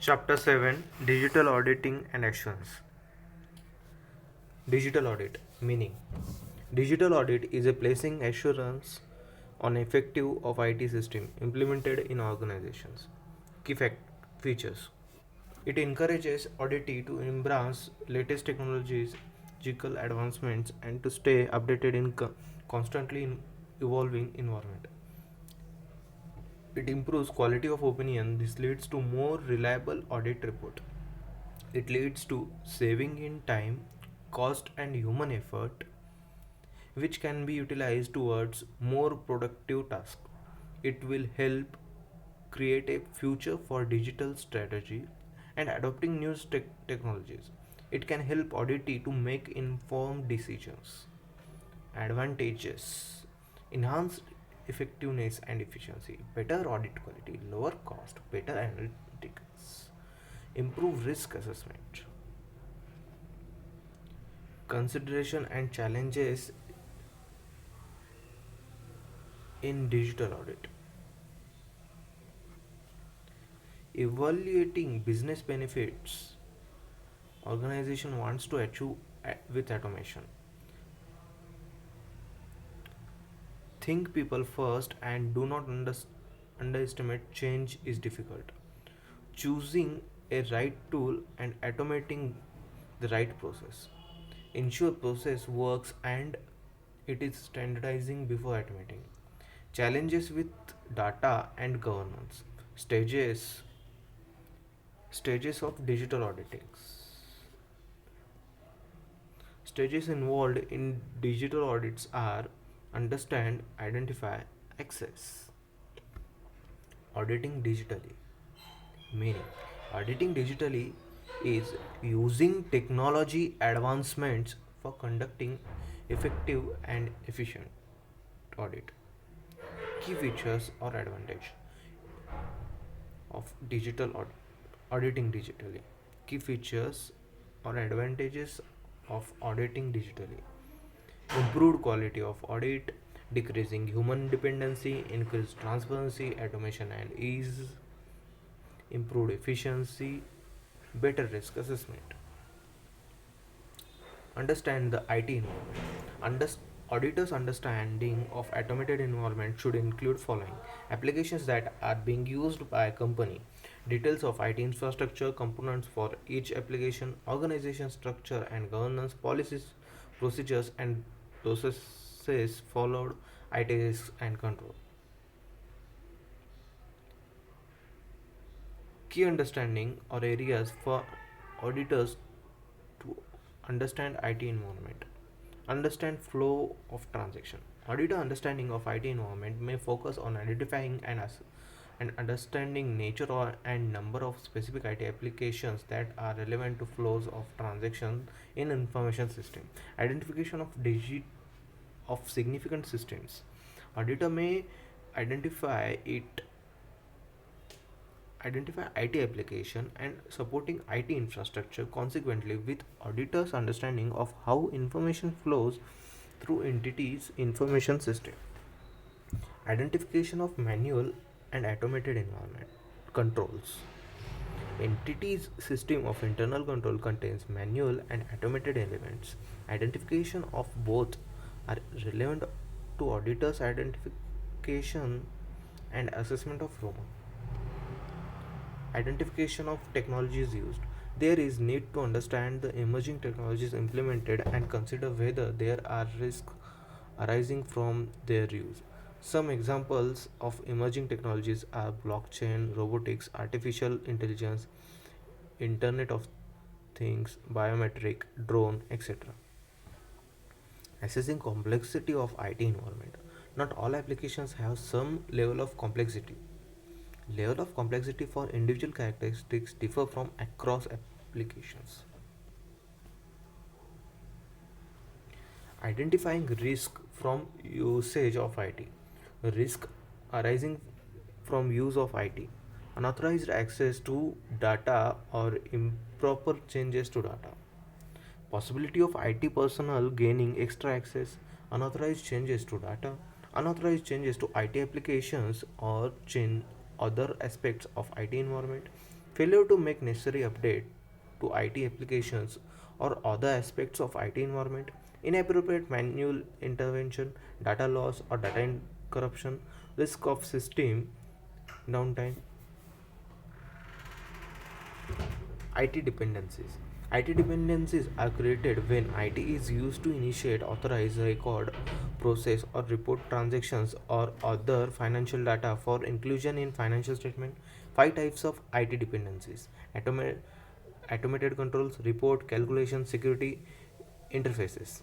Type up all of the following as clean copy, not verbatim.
Chapter 7, Digital Auditing and Actions. Digital Audit meaning Digital audit is a placing assurance on effective of IT system implemented in organizations. Key features. It encourages auditee to embrace latest technologies, digital advancements, and to stay updated in constantly evolving environment. It improves quality of opinion. This leads to more reliable audit report. It leads to saving in time, cost, and human effort, which can be utilized towards more productive tasks. It will help create a future for digital strategy and adopting new technologies. It can help auditee to make informed decisions. Advantages: enhanced effectiveness and efficiency, better audit quality, lower cost, better analytics, improve risk assessment. Consideration and challenges in digital audit. Evaluating business benefits organization wants to achieve with automation. Think people first and do not underestimate change is difficult. Choosing a right tool and automating the right process. Ensure process works and it is standardizing before automating. Challenges with data and governance. Stages of digital auditing. Stages involved in digital audits are understand, identify, access. Auditing digitally. Meaning, auditing digitally is using technology advancements for conducting effective and efficient audit. Key features or advantage of auditing digitally. Key features or advantages of auditing digitally: improved quality of audit, decreasing human dependency, increased transparency, automation and ease, improved efficiency, better risk assessment. Understand the IT environment. Auditors' understanding of automated environment should include following: applications that are being used by a company, details of IT infrastructure, components for each application, organization structure and governance, policies, procedures, and processes followed, IT risks and control. Key understanding or areas for auditors to understand IT environment. Understand flow of transaction. Auditor understanding of IT environment may focus on identifying and understanding nature and number of specific IT applications that are relevant to flows of transactions in information system. Identification of significant systems. Auditor may identify it identify IT application and supporting IT infrastructure. Consequently, with auditors' understanding of how information flows through entities' information system. Identification of manual and automated environment controls. Entities system of internal control contains manual and automated elements. Identification of both are relevant to auditors' identification and assessment of Roma. Identification of technologies used. There is need to understand the emerging technologies implemented and consider whether there are risks arising from their use. Some examples of emerging technologies are blockchain, robotics, artificial intelligence, Internet of Things, biometric, drone, etc. Assessing complexity of IT environment. Not all applications have some level of complexity. Level of complexity for individual characteristics differ from across applications. Identifying risk from usage of IT. Risk arising from use of IT. Unauthorized access to data or improper changes to data. Possibility of IT personnel gaining extra access. Unauthorized changes to data. Unauthorized changes to IT applications or change other aspects of IT environment. Failure to make necessary update to IT applications or other aspects of IT environment, inappropriate manual intervention, data loss or corruption, risk of system downtime, IT dependencies. IT dependencies are created when IT is used to initiate, authorize, record, process, or report transactions or other financial data for inclusion in financial statement. Five types of IT dependencies: automated controls, report, calculation, security, interfaces.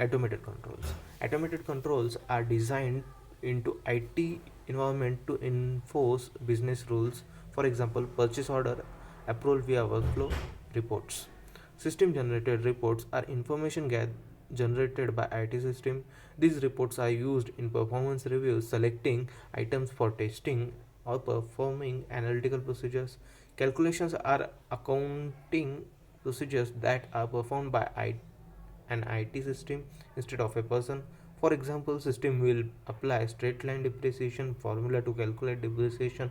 Automated controls. Automated controls are designed into IT environment to enforce business rules. For example, purchase order approval via workflow reports. System generated reports are information generated by IT system. These reports are used in performance reviews, selecting items for testing or performing analytical procedures. Calculations are accounting procedures that are performed by an IT system instead of a person. For example, system will apply straight line depreciation formula to calculate depreciation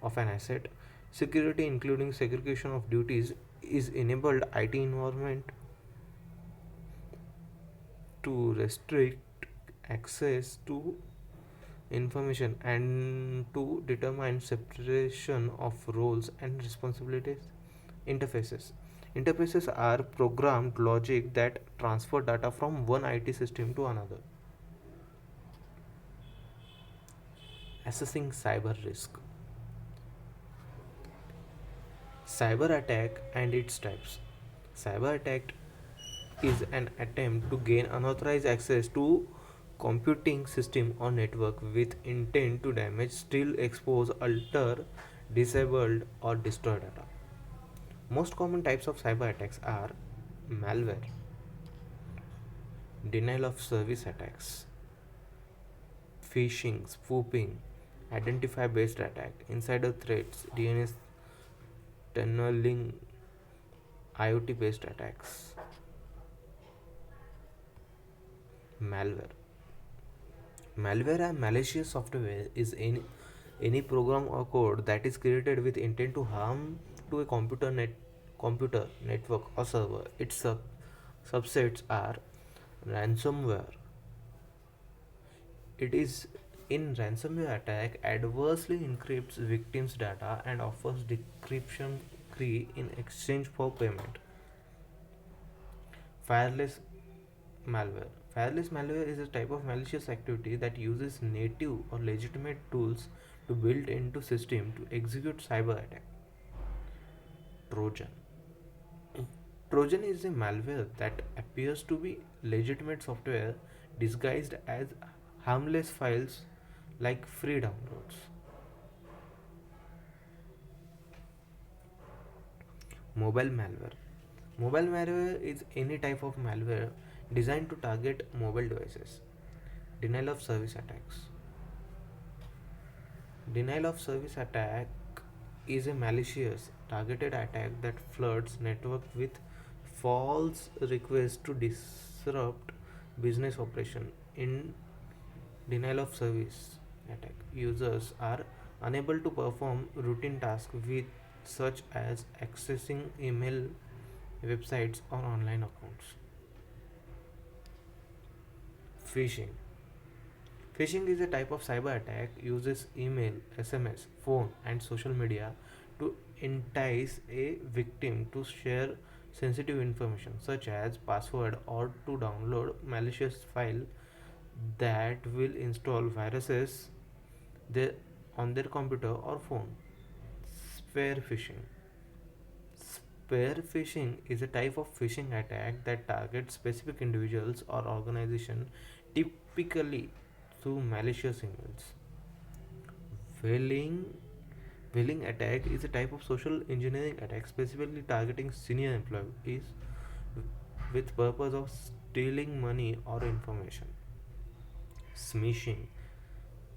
of an asset. Security, including segregation of duties, is enabled IT environment to restrict access to information and to determine separation of roles and responsibilities. Interfaces. Interfaces are programmed logic that transfer data from one IT system to another. Assessing cyber risk. Cyber attack and its types. Cyber attack is an attempt to gain unauthorized access to computing system or network with intent to damage, steal, expose, alter, disable, or destroy data. Most common types of cyber attacks are malware, denial of service attacks, phishing, spoofing, identify based attack, insider threats, DNS tunneling, IoT based attacks. Malware. Malware and malicious software is any program or code that is created with intent to harm to a computer network or server. Its subsets are ransomware. It is in ransomware attack adversely encrypts victims' data and offers decryption key in exchange for payment. Fireless malware. Fireless malware is a type of malicious activity that uses native or legitimate tools to build into system to execute cyber attack. Trojan. Trojan is a malware that appears to be legitimate software disguised as harmless files like free downloads. Mobile malware. Mobile malware is any type of malware designed to target mobile devices. Denial of service attacks. Denial of service attack is a malicious targeted attack that floods network with false requests to disrupt business operation. In denial of service attack, users are unable to perform routine tasks with such as accessing email, websites or online accounts. Phishing. Phishing is a type of cyber attack uses email, SMS, phone and social media to entice a victim to share sensitive information such as password or to download malicious file that will install viruses their, on their computer or phone. Spear phishing. Spear phishing is a type of phishing attack that targets specific individuals or organizations, typically through malicious emails. Whaling Whaling attack is a type of social engineering attack specifically targeting senior employees with purpose of stealing money or information. Smishing.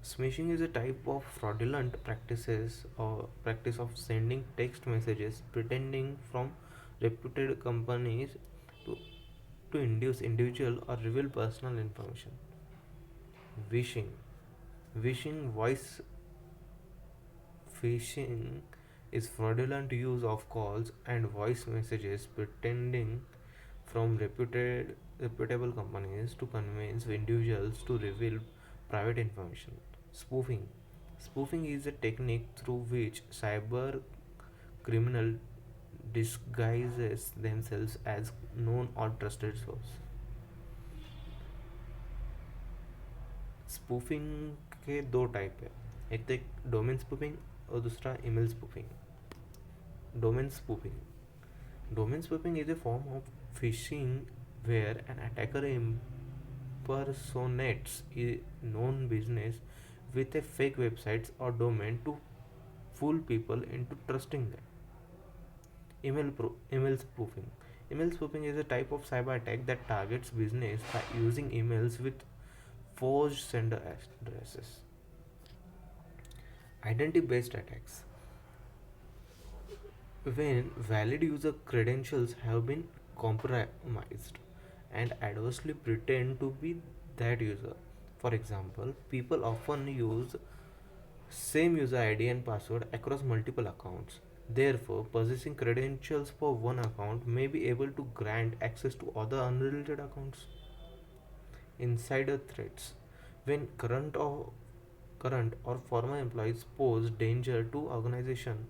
Smishing is a type of fraudulent practices or practice of sending text messages pretending from reputed companies to, to induce individual or reveal personal information. Wishing. Wishing voice Phishing is fraudulent use of calls and voice messages pretending from reputable companies to convince individuals to reveal private information. Spoofing. Spoofing is a technique through which cyber criminal disguises themselves as known or trusted source. Spoofing के दो type है. एक तो एक domain spoofing और दूसरा email spoofing. Domain spoofing. Domain spoofing is a form of phishing where an attacker impersonates a known business with a fake website or domain to fool people into trusting them. Email spoofing. Email spoofing is a type of cyber attack that targets business by using emails with forged sender addresses. Identity-based attacks. When valid user credentials have been compromised and adversely pretend to be that user. For example, people often use same user ID and password across multiple accounts. Therefore, possessing credentials for one account may be able to grant access to other unrelated accounts. Insider threats. When current or former employees pose danger to organization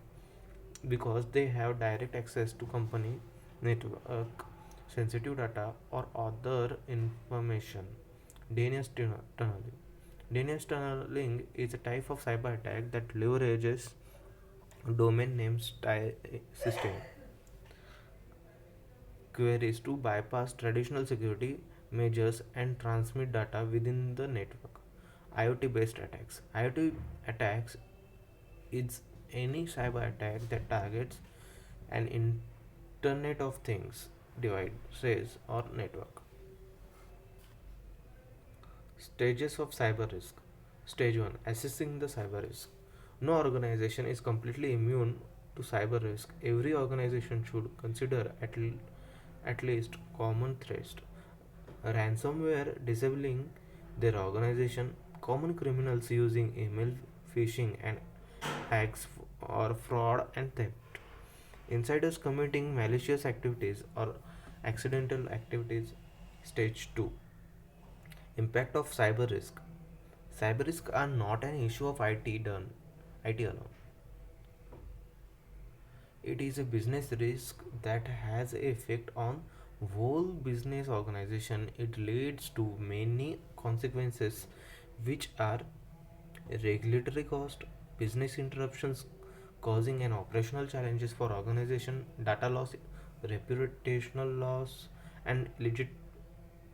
because they have direct access to company network, sensitive data, or other information. DNS tunneling. DNS tunneling is a type of cyber attack that leverages domain name system queries to bypass traditional security measures and transmit data within the network. IoT based attacks. IoT attacks is any cyber attack that targets an Internet of Things devices or network. Stages of cyber risk. Stage 1, assessing the cyber risk. No organization is completely immune to cyber risk. Every organization should consider at least common threats. Ransomware disabling their organization, common criminals using email phishing and hacks or fraud and theft, insiders committing malicious activities or accidental activities. Stage 2, impact of cyber risk. Cyber risks are not an issue of IT alone. It is a business risk that has effect on whole business organization. It leads to many consequences which are regulatory cost, business interruptions causing an operational challenges for organization, data loss, reputational loss, and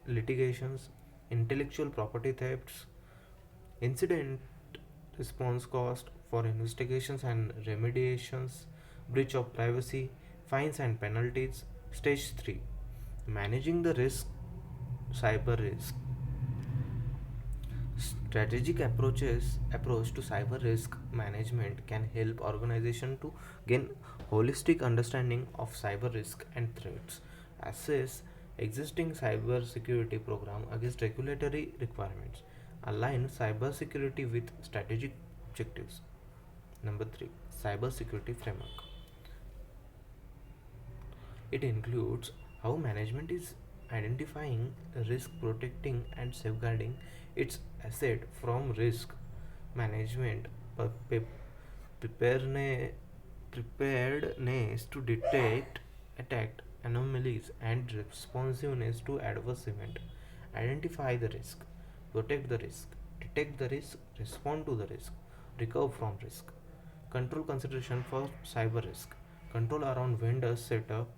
litigations, intellectual property thefts, incident response cost for investigations and remediations, breach of privacy, fines and penalties. Stage 3, managing the risk, cyber risk. Strategic approach to cyber risk management can help organization to gain holistic understanding of cyber risk and threats, assess existing cyber security program against regulatory requirements, align cyber security with strategic objectives. Number 3, cyber security framework. It includes how management is identifying risk, protecting and safeguarding its asset from risk management, preparedness, preparedness to detect attack anomalies and responsiveness to adverse event. Identify the risk, protect the risk, detect the risk, respond to the risk, recover from risk. Control consideration for cyber risk. Control around vendors setup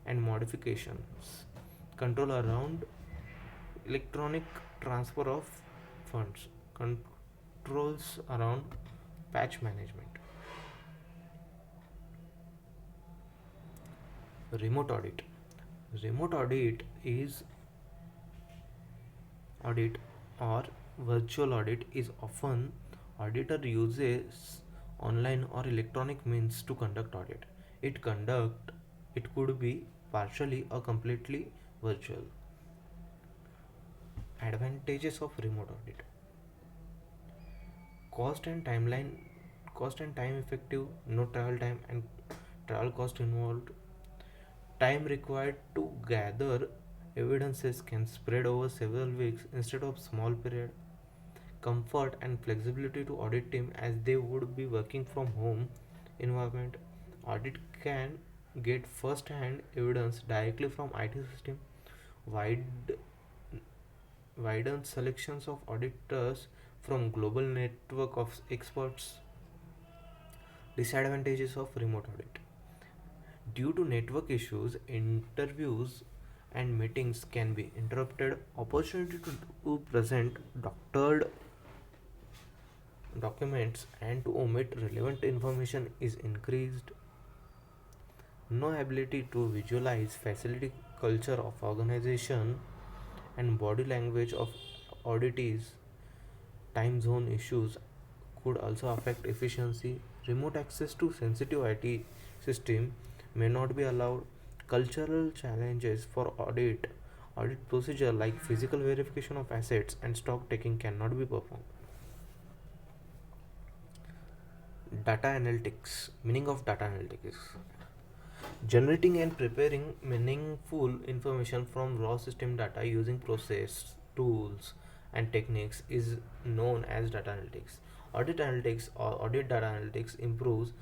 and modifications. Control around electronic transfer of funds. Controls around patch management. Remote audit. Remote audit or virtual audit is often auditor uses online or electronic means to conduct audit. It could be partially or completely virtual. Advantages of remote audit. Cost and timeline Cost and time effective, no travel time and travel cost involved. Time required to gather evidences can spread over several weeks instead of small period. Comfort and flexibility to audit team as they would be working from home environment. Audit can get first hand evidence directly from IT system. Wide Widen selections of auditors from global network of experts. Disadvantages of remote audit. Due to network issues, interviews and meetings can be interrupted. Opportunity to present doctored documents and to omit relevant information is increased. No ability to visualize facility culture of organization and body language of auditees. Time zone issues could also affect efficiency. Remote access to sensitive IT system may not be allowed. Cultural challenges for audit procedure like physical verification of assets and stock taking cannot be performed. Data analytics. Meaning of data analytics. Generating and preparing meaningful information from raw system data using process, tools, and techniques is known as data analytics. Audit analytics or audit data analytics improves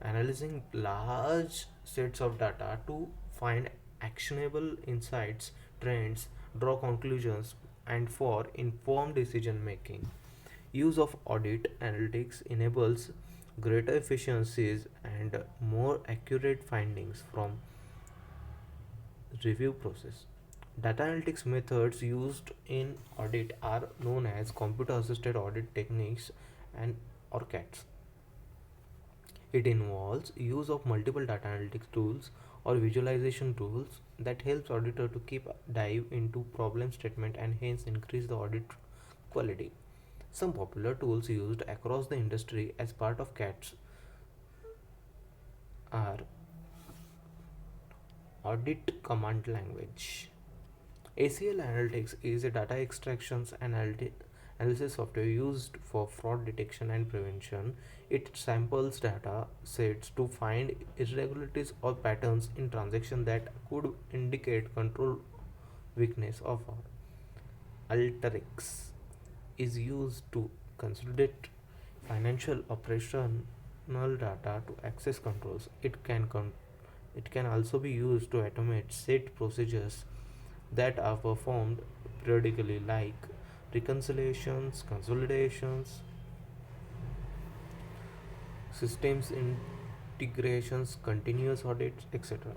analyzing large sets of data to find actionable insights, trends, draw conclusions, and for informed decision making. Use of audit analytics enables greater efficiencies and more accurate findings from review process. Data analytics methods used in audit are known as computer assisted audit techniques and or CATs. It involves use of multiple data analytics tools or visualization tools that helps auditor to keep dive into problem statement and hence increase the audit quality. Some popular tools used across the industry as part of CATs are Audit Command Language. ACL Analytics is a data extractions analysis software used for fraud detection and prevention. It samples data sets to find irregularities or patterns in transaction that could indicate control weakness of Alteryx is used to consolidate financial operational data to access controls. It can also be used to automate set procedures that are performed periodically like reconciliations, consolidations, systems integrations, continuous audits, etc.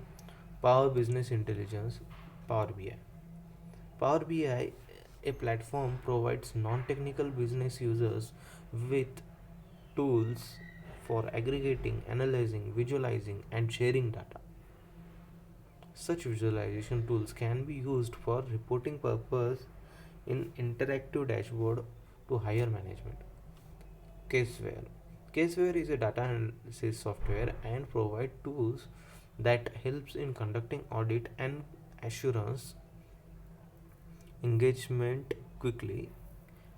Power Business Intelligence, Power BI. Power BI, a platform, provides non-technical business users with tools for aggregating, analyzing, visualizing, and sharing data. Such visualization tools can be used for reporting purpose in interactive dashboard to higher management. Caseware. Caseware is a data analysis software and provide tools that helps in conducting audit and assurance engagement quickly,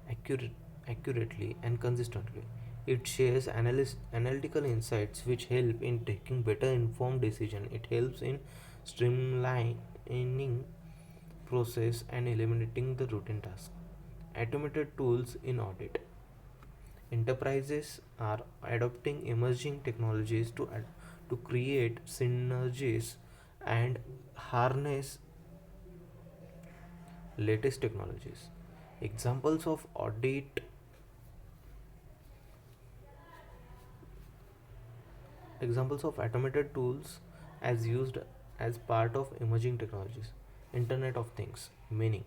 accurate, accurately, and consistently. It shares analytical insights which help in taking better informed decision. It helps in streamlining process and eliminating the routine tasks. Automated tools in audit. Enterprises are adopting emerging technologies to create synergies and harness latest technologies. Examples of audit Examples of automated tools as used as part of emerging technologies. Internet of Things. Meaning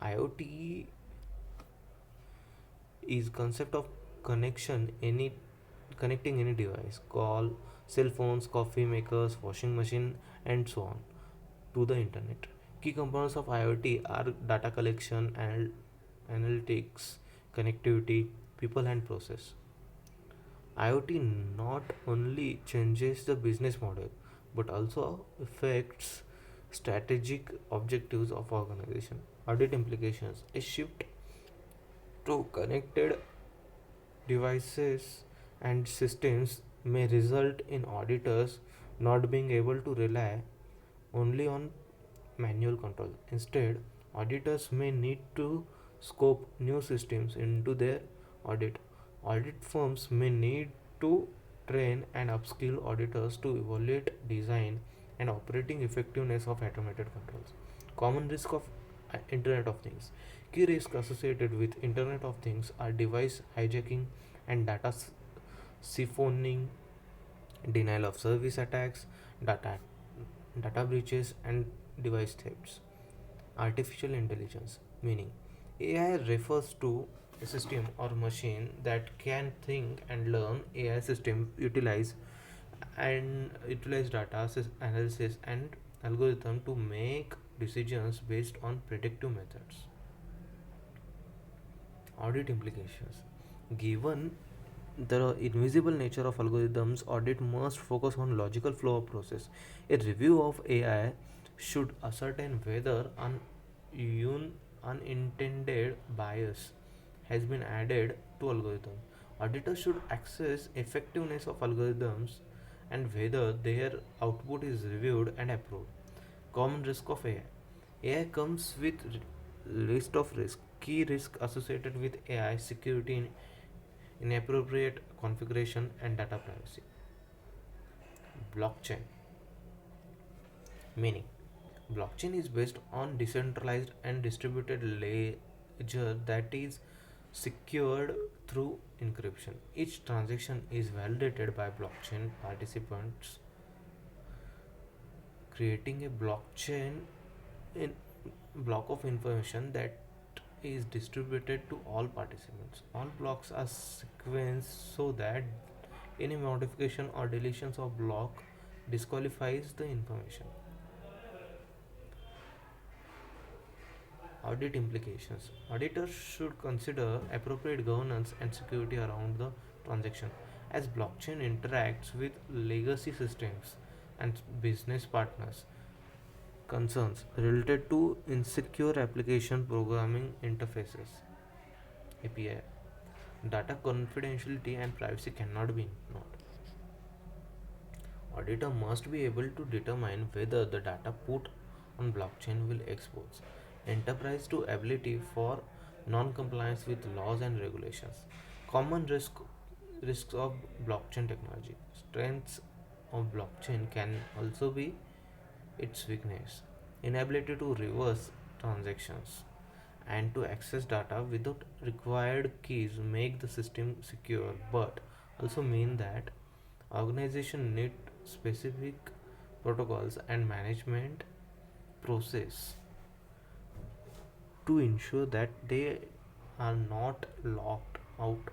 IoT is concept of connection any connecting any device, call, cell phones, coffee makers, washing machine, and so on to the internet. Key components of IoT are data collection and analytics, connectivity, people, and process. IoT not only changes the business model but also affects strategic objectives of organization. Audit implications: a shift to connected devices and systems may result in auditors not being able to rely only on manual control. Instead, auditors may need to scope new systems into their audit. Audit firms may need to train and upskill auditors to evaluate design and operating effectiveness of automated controls. Common risk of Internet of Things. Key risks associated with Internet of Things are device hijacking and data siphoning, denial of service attacks, data data breaches, and device thefts. Artificial intelligence, meaning AI refers to a system or machine that can think and learn. AI system utilize data analysis and algorithm to make decisions based on predictive methods. Audit implications. Given the invisible nature of algorithms, audit must focus on logical flow of process. A review of AI should ascertain whether an unintended bias has been added to algorithm. Auditors should assess effectiveness of algorithms and whether their output is reviewed and approved. Common risk of AI. AI comes with list of risk. Key risk associated with AI security, inappropriate configuration, and data privacy. Blockchain, meaning blockchain is based on decentralized and distributed ledger that is secured through encryption. Each transaction is validated by blockchain participants, creating a blockchain in block of information that is distributed to all participants. All blocks are sequenced so that any modification or deletions of block disqualifies the information. Audit implications. Auditors should consider appropriate governance and security around the transaction. As blockchain interacts with legacy systems and business partners, concerns related to insecure application programming interfaces API, data confidentiality and privacy cannot be ignored. Auditor must be able to determine whether the data put on blockchain will expose enterprise to ability for non-compliance with laws and regulations. Common risks of blockchain technology. Strengths of blockchain can also be its weakness, inability to reverse transactions, and to access data without required keys make the system secure, but also mean that organization need specific protocols and management process to ensure that they are not locked out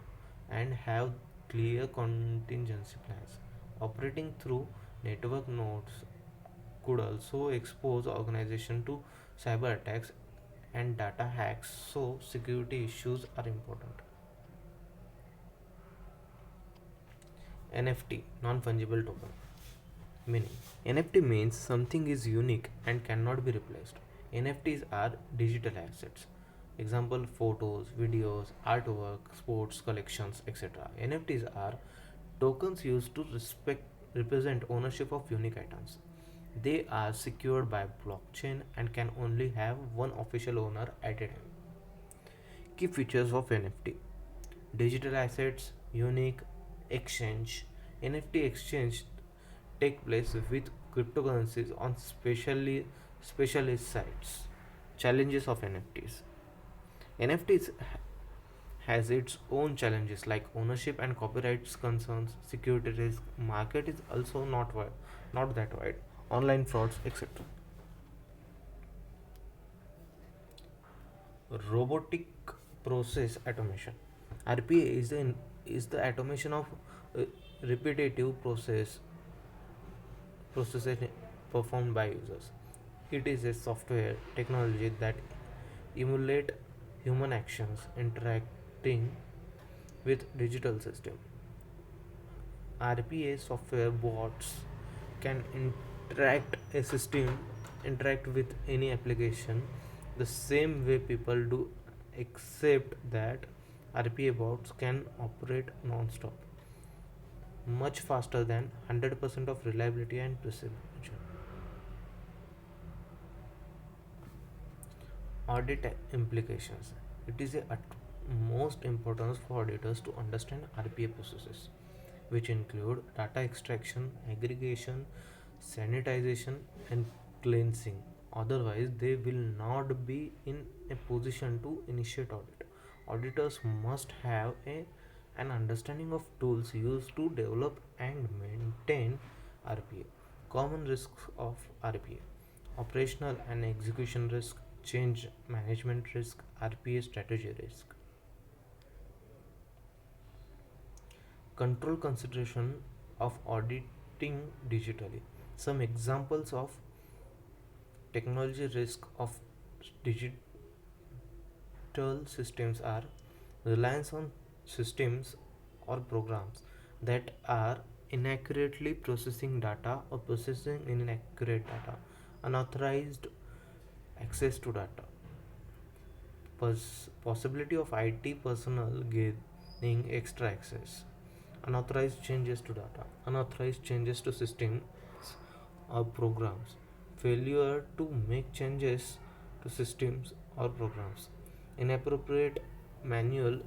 and have clear contingency plans. Operating through network nodes could also expose organization to cyber attacks and data hacks, so security issues are important. NFT, non fungible token, meaning NFT means something is unique and cannot be replaced. NFTs are digital assets, example photos, videos, artwork, sports collections, etc. NFTs are tokens used to represent ownership of unique items. They are secured by blockchain and can only have one official owner at a time. Key features of NFT: digital assets, unique, exchange. NFT exchange take place with cryptocurrencies on specialist sites. Challenges of NFTs. NFTs has its own challenges like ownership and copyrights concerns, security risk. Market is also not that wide. Online frauds, etc. Robotic process automation. RPA is the automation of uh, repetitive processes performed by users. It is a software technology that emulate human actions interacting with digital system. RPA software bots can interact with any application the same way people do, except that RPA bots can operate non-stop. much faster than 100% of reliability and precision. Audit implications. It is a most important for auditors to understand RPA processes, which include data extraction, aggregation, sanitization, and cleansing. Otherwise, they will not be in a position to initiate audit. Auditors must have an understanding of tools used to develop and maintain RPA. Common risks of RPA: operational and execution risk, change management risk, RPA strategy risk. Control consideration of auditing digitally. Some examples of technology risk of digital systems are reliance on systems or programs that are inaccurately processing data or processing inaccurate data, unauthorized access to data, possibility of IT personnel gaining extra access, unauthorized changes to data, unauthorized changes to systems or programs, failure to make changes to systems or programs, inappropriate manual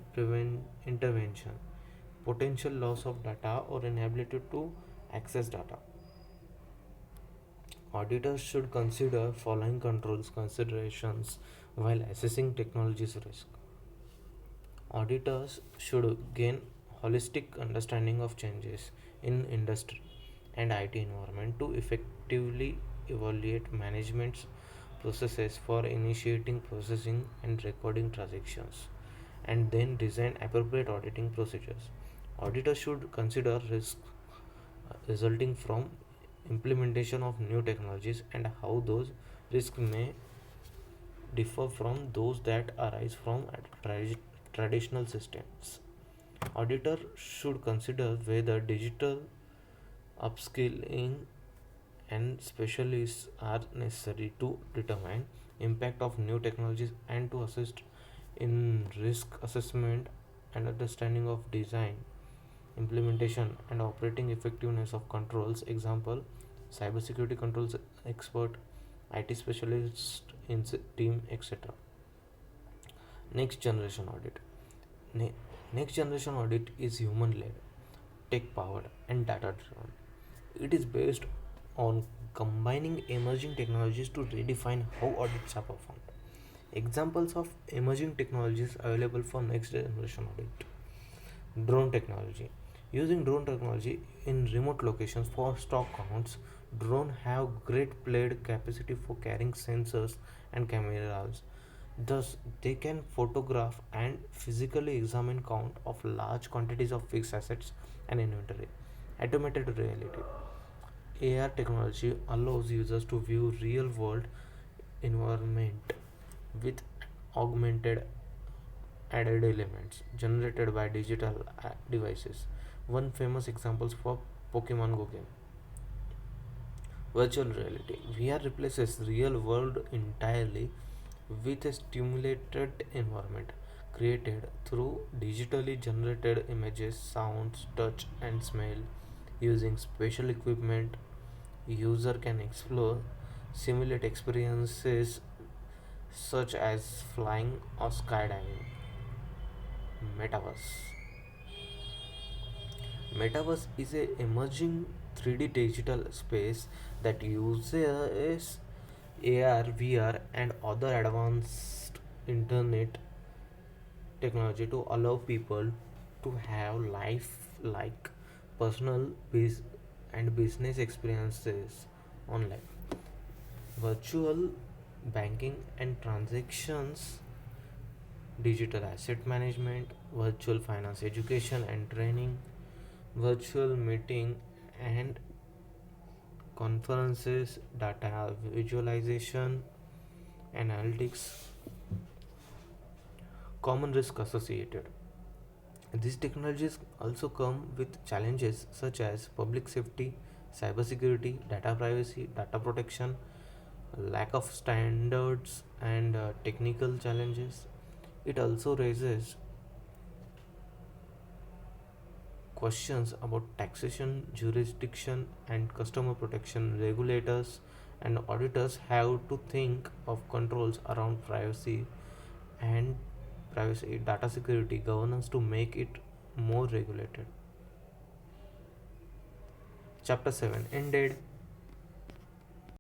intervention, potential loss of data or inability to access data. Auditors should consider following controls considerations while assessing technology's risk. Auditors should gain holistic understanding of changes in industry and IT environment to effectively evaluate management's processes for initiating, processing, and recording transactions, and then design appropriate auditing procedures. Auditors should consider risks resulting from implementation of new technologies and how those risks may differ from those that arise from traditional systems. Auditor should consider whether digital upskilling and specialists are necessary to determine impact of new technologies and to assist in risk assessment and understanding of design, implementation, and operating effectiveness of controls. Example: cybersecurity controls expert, IT specialist in team, etc. Next generation audit. Ne- Next generation audit is human led, tech powered, and data driven. It is based on combining emerging technologies to redefine how audits are performed. Examples of emerging technologies available for next generation audit: drone technology. Using drone technology in remote locations for stock counts, drones have great blade capacity for carrying sensors and cameras. Thus, they can photograph and physically examine count of large quantities of fixed assets and inventory. Automated reality. AR technology allows users to view real world environment with augmented added elements generated by digital devices. One famous example for Pokemon Go game. Virtual reality. VR replaces real world entirely with a stimulated environment created through digitally generated images, sounds, touch, and smell. Using special equipment, user can explore simulate experiences such as flying or skydiving. Metaverse. Metaverse is a emerging 3D digital space that uses AR, VR, and other advanced internet technology to allow people to have life like personal and business experiences online. Virtual banking and transactions, digital asset management, virtual finance education and training, virtual meeting and conferences, data visualization, analytics. Common risk associated. These technologies also come with challenges such as public safety, cybersecurity, data privacy, data protection, lack of standards, and technical challenges. It also raises questions about taxation, jurisdiction, and customer protection. Regulators and auditors have to think of controls around and privacy, data security, governance to make it more regulated. Chapter 7 ended